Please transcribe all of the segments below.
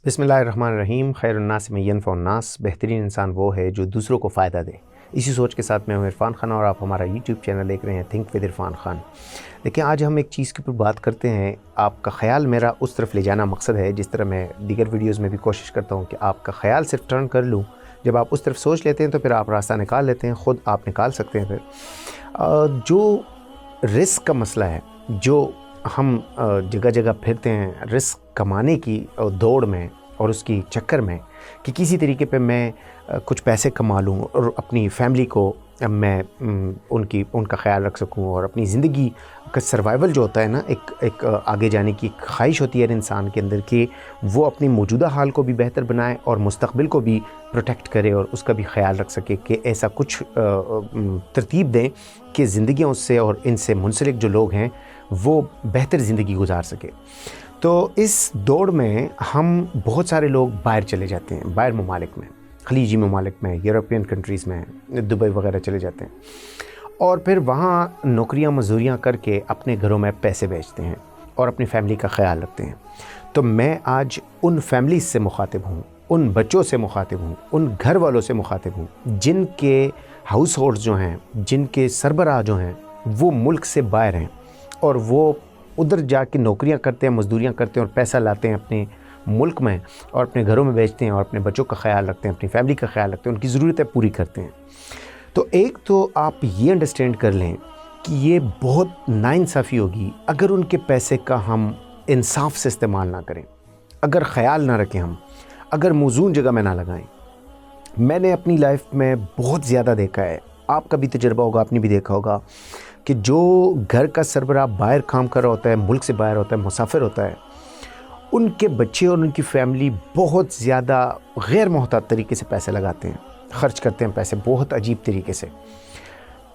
बिस्मिल्लाहिर्रहमानिर्रहीम। खैरुन्नास में यनफ़उन्नास। बेहतरीन इंसान वो है जो दूसरों को फ़ायदा दे। इसी सोच के साथ मैं हूं इरफान खान और आप हमारा यूट्यूब चैनल देख रहे हैं थिंक विद इरफान खान। देखिए, आज हम एक चीज़ के ऊपर बात करते हैं। आपका ख़्याल मेरा उस तरफ ले जाना मकसद है, जिस तरह मैं दीगर वीडियोज़ में भी कोशिश करता हूँ कि आपका ख़्याल सिर्फ टर्न कर लूँ। जब आप उस तरफ सोच लेते हैं तो फिर आप रास्ता निकाल लेते हैं, ख़ुद आप निकाल सकते हैं। फिर जो रिस्क का मसला है, जो हम जगह जगह फिरते हैं रिस्क कमाने की दौड़ में और उसकी चक्कर में कि किसी तरीके पे मैं कुछ पैसे कमा लूँ और अपनी फैमिली को मैं उनका ख्याल रख सकूँ और अपनी ज़िंदगी का सर्वाइवल जो होता है ना, एक आगे जाने की ख्वाहिश होती है इंसान के अंदर कि वो अपनी मौजूदा हाल को भी बेहतर बनाए और मुस्तक़बिल को भी प्रोटेक्ट करे और उसका भी ख्याल रख सके, कि ऐसा कुछ तरतीब दें कि ज़िंदगियाँ उससे और इनसे मुंसलिक जो लोग हैं वो बेहतर ज़िंदगी गुजार सके। तो इस दौड़ में हम बहुत सारे लोग बाहर चले जाते हैं, बाहर ममालिक में, खलीजी ममालिक में, यूरोपियन कंट्रीज़ में, दुबई वगैरह चले जाते हैं और फिर वहाँ नौकरियाँ मजदूरियाँ करके अपने घरों में पैसे भेजते हैं और अपनी फैमिली का ख्याल रखते हैं। तो मैं आज उन फैमिलीज़ से मुखातिब हूँ, उन बच्चों से मुखातिब हूँ, उन घर वालों से मुखातिब हूँ जिनके हाउस होल्ड्स जो हैं, जिनके सरबराह जो हैं वो मुल्क से बाहर हैं और वो उधर जाके नौकरियां करते हैं, मजदूरियां करते हैं और पैसा लाते हैं अपने मुल्क में और अपने घरों में बेचते हैं और अपने बच्चों का ख्याल रखते हैं, अपनी फैमिली का ख्याल रखते हैं, उनकी ज़रूरतें पूरी करते हैं। तो एक तो आप ये अंडरस्टैंड कर लें कि ये बहुत नाइंसाफ़ी होगी अगर उनके पैसे का हम इंसाफ से इस्तेमाल ना करें, अगर ख़याल ना रखें, हम अगर मौजून जगह में ना लगाएं। मैंने अपनी लाइफ में बहुत ज़्यादा देखा है, आपका भी तजुर्बा होगा, आपने भी देखा होगा कि जो घर का सरबराह बाहर काम कर रहा होता है, मुल्क से बाहर होता है, मुसाफिर होता है, उनके बच्चे और उनकी फैमिली बहुत ज़्यादा गैर मोहतात तरीके से पैसे लगाते हैं, ख़र्च करते हैं पैसे बहुत अजीब तरीके से।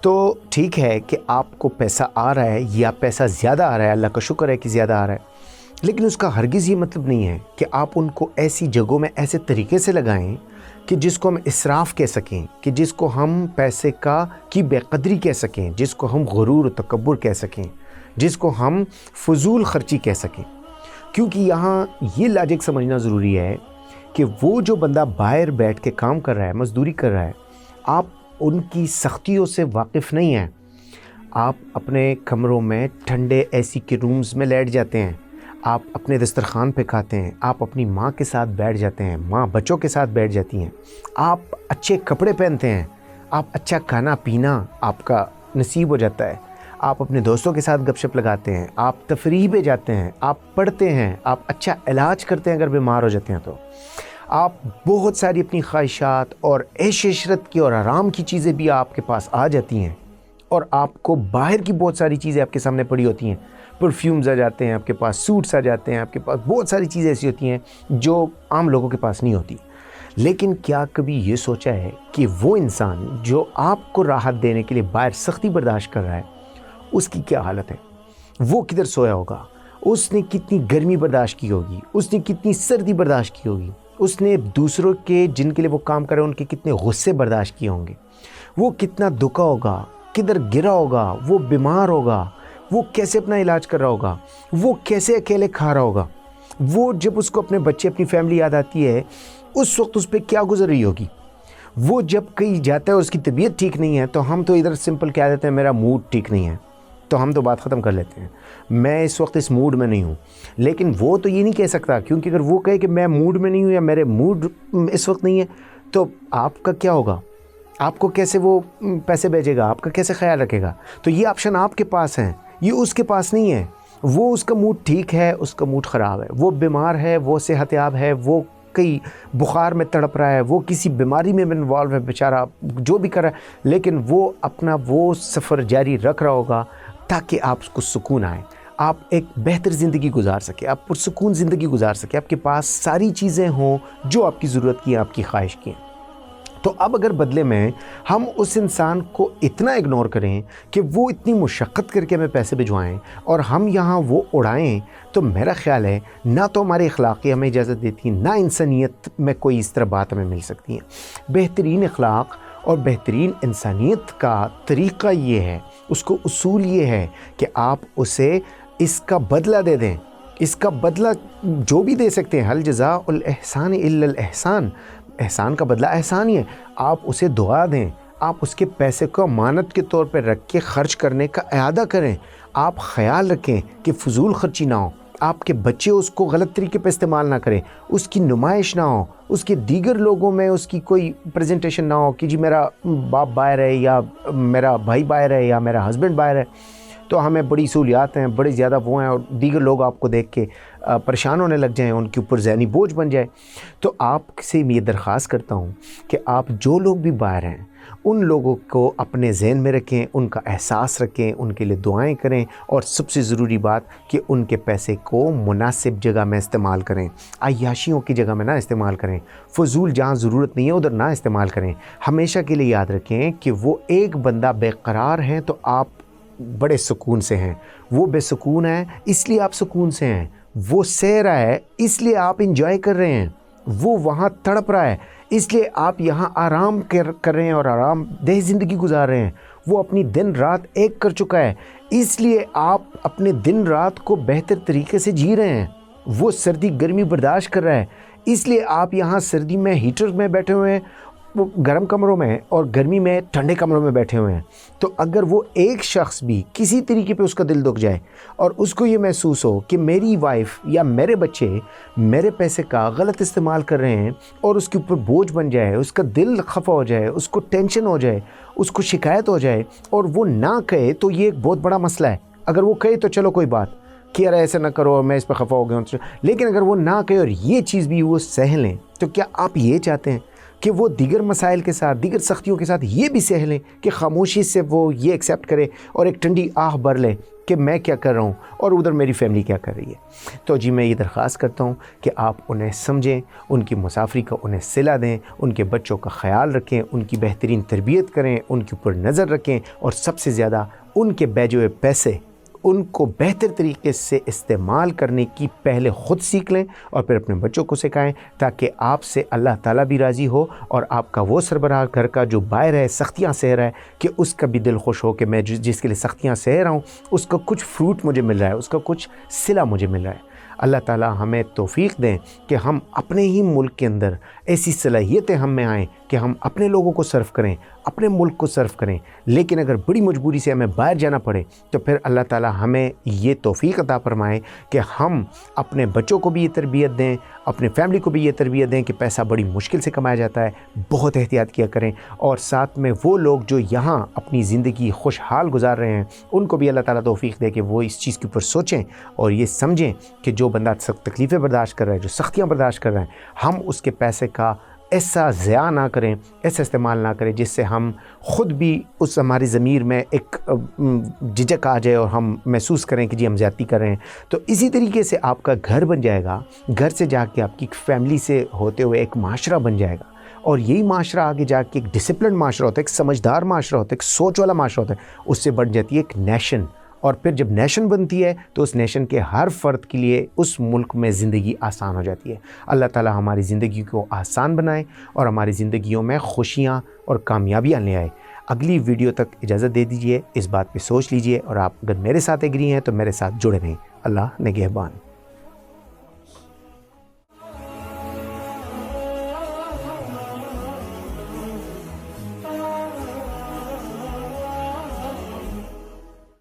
तो ठीक है कि आपको पैसा आ रहा है या पैसा ज़्यादा आ रहा है, अल्लाह का शुक्र है कि ज़्यादा आ रहा है, लेकिन उसका हरगिज़ ये मतलब नहीं है कि आप उनको ऐसी जगहों में ऐसे तरीके से लगाएं कि जिसको हम इसराफ़ कह सकें, कि जिसको हम पैसे की बेक़दरी कह सकें, जिसको हम गुरूर और तकब्बुर कह सकें, जिसको हम फ़ुज़ूल ख़र्ची कह सकें। क्योंकि यहाँ ये लॉजिक समझना ज़रूरी है कि वो जो बंदा बाहर बैठ के काम कर रहा है, मज़दूरी कर रहा है, आप उनकी सख्तियों से वाकिफ़ नहीं हैं। आप अपने कमरों में ठंडे एसी के रूम्स में लेट जाते हैं, आप अपने दस्तरखान पे खाते हैं, आप अपनी माँ के साथ बैठ जाते हैं, माँ बच्चों के साथ बैठ जाती हैं, आप अच्छे कपड़े पहनते हैं, आप अच्छा खाना पीना आपका नसीब हो जाता है, आप अपने दोस्तों के साथ गपशप लगाते हैं, आप तफरीह पे जाते हैं, आप पढ़ते हैं, आप अच्छा इलाज करते हैं अगर बीमार हो जाते हैं तो आप बहुत सारी अपनी ख्वाहिशात और ऐश इशरत की और आराम की चीज़ें भी आपके पास आ जाती हैं और आपको बाहर की बहुत सारी चीज़ें आपके सामने पड़ी होती हैं। परफ्यूम्स आ जाते हैं आपके पास, सूट्स आ जाते हैं आपके पास, बहुत सारी चीज़ें ऐसी होती हैं जो आम लोगों के पास नहीं होती। लेकिन क्या कभी ये सोचा है कि वो इंसान जो आपको राहत देने के लिए बाहर सख्ती बर्दाश्त कर रहा है, उसकी क्या हालत है? वो किधर सोया होगा, उसने कितनी गर्मी बर्दाश्त की होगी, उसने कितनी सर्दी बर्दाश्त की होगी, उसने दूसरों के जिनके लिए वो काम कर रहे हैं उनके कितने गुस्से बर्दाश्त किए होंगे, वो कितना दुखा होगा, किधर गिरा होगा, वो बीमार होगा, वो कैसे अपना इलाज कर रहा होगा, वो कैसे अकेले खा रहा होगा, वो जब उसको अपने बच्चे अपनी फैमिली याद आती है उस वक्त उस पर क्या गुजर रही होगी। वो जब कहीं जाता है और उसकी तबीयत ठीक नहीं है तो हम तो इधर सिंपल कह देते हैं मेरा मूड ठीक नहीं है, तो हम तो बात ख़त्म कर लेते हैं, मैं इस वक्त इस मूड में नहीं हूँ। लेकिन वो तो ये नहीं कह सकता, क्योंकि अगर वो कहे कि मैं मूड में नहीं हूँ या मेरे मूड इस वक्त नहीं है तो आपका क्या होगा, आपको कैसे वो पैसे भेजेगा, आपका कैसे ख्याल रखेगा? तो ये ऑप्शन आपके पास हैं, ये उसके पास नहीं है। वो उसका मूड ठीक है, उसका मूड ख़राब है, वो बीमार है, वो सेहतयाब है, वो कई बुखार में तड़प रहा है, वो किसी बीमारी में इन्वॉल्व है बेचारा, जो भी कर रहा है, लेकिन वो अपना वो सफ़र जारी रख रहा होगा ताकि आपको सुकून आए, आप एक बेहतर ज़िंदगी गुजार सके, आप पुरसुकून ज़िंदगी गुजार सके, आपके पास सारी चीज़ें हों जो आपकी ज़रूरत की, आपकी ख्वाहिश की। तो अब अगर बदले में हम उस इंसान को इतना इग्नोर करें कि वो इतनी मुशक्क़त करके हमें पैसे भिजवाएं और हम यहाँ वो उड़ाएं, तो मेरा ख़्याल है ना तो हमारे अखलाक़ हमें इजाज़त देती, ना इंसानियत में कोई इस तरह बात हमें मिल सकती है। बेहतरीन अखलाक़ और बेहतरीन इंसानियत का तरीक़ा ये है, उसको उसूल ये है कि आप उसे इसका बदला दे दें اس کا بدلہ جو بھی دے سکتے ہیں، حل جزاء الاحسان الا الاحسان، احسان کا بدلہ احسان ہی ہے. آپ اسے دعا دیں، آپ اس کے پیسے کو امانت کے طور پہ رکھ کے خرچ کرنے کا اعادہ کریں. آپ خیال رکھیں کہ فضول خرچی نہ ہو، آپ کے بچے اس کو غلط طریقے پہ استعمال نہ کریں، اس کی نمائش نہ ہو، اس کے دیگر لوگوں میں اس کی کوئی پریزنٹیشن نہ ہو کہ جی میرا باپ باہر ہے یا میرا بھائی باہر ہے یا میرا ہسبینڈ باہر ہے تو ہمیں بڑی سہولیات ہیں، بڑے زیادہ وہ ہیں، اور دیگر لوگ آپ کو دیکھ کے پریشان ہونے لگ جائیں، ان کے اوپر ذہنی بوجھ بن جائے. تو آپ سے یہ درخواست کرتا ہوں کہ آپ جو لوگ بھی باہر ہیں ان لوگوں کو اپنے ذہن میں رکھیں، ان کا احساس رکھیں، ان کے لیے دعائیں کریں، اور سب سے ضروری بات کہ ان کے پیسے کو مناسب جگہ میں استعمال کریں، عیاشیوں کی جگہ میں نہ استعمال کریں، فضول جہاں ضرورت نہیں ہے ادھر نہ استعمال کریں. ہمیشہ کے لیے یاد رکھیں کہ وہ ایک بندہ بے قرار ہے تو آپ بڑے سکون سے ہیں، وہ بے سکون ہے اس لیے آپ سکون سے ہیں، وہ سہ رہا ہے اس لیے آپ انجوائے کر رہے ہیں، وہ وہاں تڑپ رہا ہے اس لیے آپ یہاں آرام کر رہے ہیں اور آرام دہ زندگی گزار رہے ہیں، وہ اپنی دن رات ایک کر چکا ہے اس لیے آپ اپنے دن رات کو بہتر طریقے سے جی رہے ہیں، وہ سردی گرمی برداشت کر رہا ہے اس لیے آپ یہاں سردی میں ہیٹر میں بیٹھے ہوئے ہیں، وہ گرم کمروں میں، اور گرمی میں ٹھنڈے کمروں میں بیٹھے ہوئے ہیں. تو اگر وہ ایک شخص بھی کسی طریقے پہ اس کا دل دکھ جائے اور اس کو یہ محسوس ہو کہ میری وائف یا میرے بچے میرے پیسے کا غلط استعمال کر رہے ہیں، اور اس کے اوپر بوجھ بن جائے، اس کا دل خفا ہو جائے، اس کو ٹینشن ہو جائے، اس کو شکایت ہو جائے، اور وہ نہ کہے تو یہ ایک بہت بڑا مسئلہ ہے. اگر وہ کہے تو چلو کوئی بات کہ یار ایسے نہ کرو میں اس پہ خفا ہو گیا ہوں، لیکن اگر وہ نہ کہے اور یہ چیز بھی وہ سہ لیں تو کیا آپ یہ چاہتے ہیں کہ وہ دیگر مسائل کے ساتھ، دیگر سختیوں کے ساتھ یہ بھی سہ لیں کہ خاموشی سے وہ یہ ایکسیپٹ کرے اور ایک ٹھنڈی آہ بھر لے کہ میں کیا کر رہا ہوں اور ادھر میری فیملی کیا کر رہی ہے؟ تو جی میں یہ درخواست کرتا ہوں کہ آپ انہیں سمجھیں، ان کی مسافری کا انہیں صلہ دیں، ان کے بچوں کا خیال رکھیں، ان کی بہترین تربیت کریں، ان کے اوپر نظر رکھیں، اور سب سے زیادہ ان کے بیجے ہوئے پیسے ان کو بہتر طریقے سے استعمال کرنے کی پہلے خود سیکھ لیں اور پھر اپنے بچوں کو سکھائیں، تاکہ آپ سے اللہ تعالیٰ بھی راضی ہو اور آپ کا وہ سربراہ گھر کا جو باہر ہے سختیاں سہ رہا ہے کہ اس کا بھی دل خوش ہو کہ میں جس کے لیے سختیاں سہ رہا ہوں اس کا کچھ فروٹ مجھے مل رہا ہے، اس کا کچھ صلہ مجھے مل رہا ہے. اللہ تعالیٰ ہمیں توفیق دیں کہ ہم اپنے ہی ملک کے اندر ایسی صلاحیتیں ہم میں آئیں کہ ہم اپنے لوگوں کو سرو کریں، اپنے ملک کو سرو کریں. لیکن اگر بڑی مجبوری سے ہمیں باہر جانا پڑے تو پھر اللہ تعالیٰ ہمیں یہ توفیق عطا فرمائے کہ ہم اپنے بچوں کو بھی یہ تربیت دیں، اپنے فیملی کو بھی یہ تربیت دیں کہ پیسہ بڑی مشکل سے کمایا جاتا ہے، بہت احتیاط کیا کریں. اور ساتھ میں وہ لوگ جو یہاں اپنی زندگی خوشحال گزار رہے ہیں ان کو بھی اللہ تعالیٰ توفیق دے کہ وہ اس چیز کے اوپر سوچیں اور یہ سمجھیں کہ جو بندہ تکلیفیں برداشت کر رہا ہے، جو سختیاں برداشت کر رہے ہیں، ہم اس کے پیسے کا ایسا ضیاع نہ کریں، ایسا استعمال نہ کریں جس سے ہم خود بھی اس ہماری ضمیر میں ایک جھجک آ جائے اور ہم محسوس کریں کہ جی ہم زیادتی کر رہے ہیں. تو اسی طریقے سے آپ کا گھر بن جائے گا، گھر سے جا کے آپ کی فیملی سے ہوتے ہوئے ایک معاشرہ بن جائے گا، اور یہی معاشرہ آگے جا کے ایک ڈسپلن معاشرہ ہوتا ہے، ایک سمجھدار معاشرہ ہوتا ہے، ایک سوچ والا معاشرہ ہوتا ہے، اس سے بن جاتی ہے ایک نیشن. اور پھر جب نیشن بنتی ہے تو اس نیشن کے ہر فرد کے لیے اس ملک میں زندگی آسان ہو جاتی ہے. اللہ تعالیٰ ہماری زندگی کو آسان بنائے اور ہماری زندگیوں میں خوشیاں اور کامیابیاں لے آئے. اگلی ویڈیو تک اجازت دے دیجئے، اس بات پہ سوچ لیجئے، اور آپ اگر میرے ساتھ ایگری ہیں تو میرے ساتھ جڑے رہیں. اللہ نگہبان.